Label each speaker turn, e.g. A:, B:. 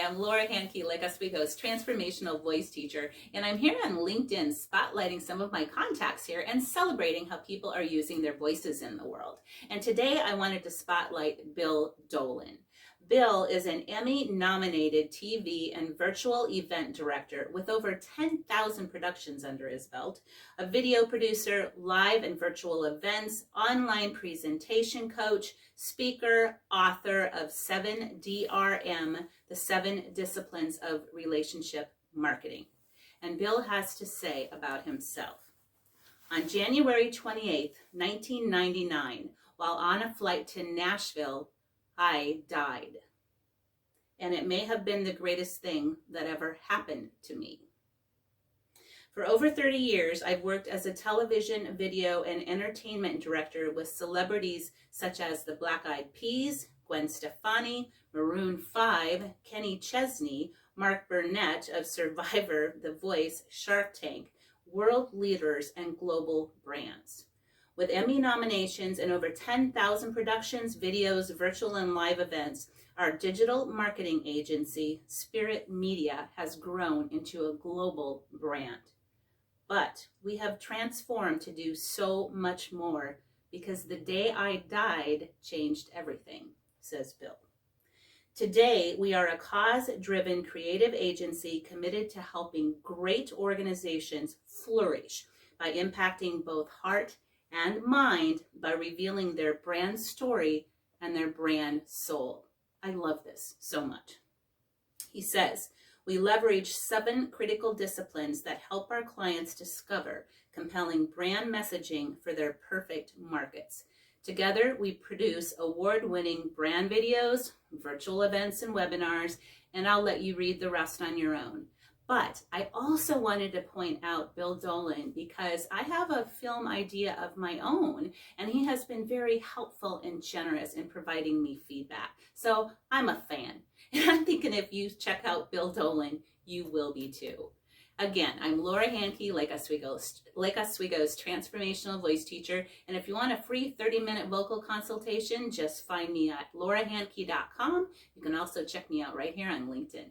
A: I'm Laura Handke, Lake Oswego's transformational voice teacher, and I'm here on LinkedIn spotlighting some of my contacts here and celebrating how people are using their voices in the world. And today I wanted to spotlight Bill Dolan. Bill is an Emmy-nominated TV and virtual event director with over 10,000 productions under his belt, a video producer, live and virtual events, online presentation coach, speaker, author of 7DRM, the 7 Disciplines of Relationship Marketing. And Bill has to say about himself. On January 28, 1999, while on a flight to Nashville, I died. And it may have been the greatest thing that ever happened to me. For over 30 years, I've worked as a television, video, and entertainment director with celebrities such as the Black Eyed Peas, Gwen Stefani, Maroon 5, Kenny Chesney, Mark Burnett of Survivor, The Voice, Shark Tank, world leaders, and global brands. With Emmy nominations and over 10,000 productions, videos, virtual and live events, our digital marketing agency, Spirit Media, has grown into a global brand. But we have transformed to do so much more because the day I died changed everything, says Bill. Today, we are a cause-driven creative agency committed to helping great organizations flourish by impacting both heart and mind by revealing their brand story and their brand soul. I love this so much. He says, we leverage 7 critical disciplines that help our clients discover compelling brand messaging for their perfect markets. Together, we produce award-winning brand videos, virtual events and webinars, and I'll let you read the rest on your own. But I also wanted to point out Bill Dolan because I have a film idea of my own, and he has been very helpful and generous in providing me feedback. So I'm a fan. And I'm thinking if you check out Bill Dolan, you will be too. Again, I'm Laura Handke, Lake Oswego's transformational voice teacher. And if you want a free 30-minute vocal consultation, just find me at laurahandke.com. You can also check me out right here on LinkedIn.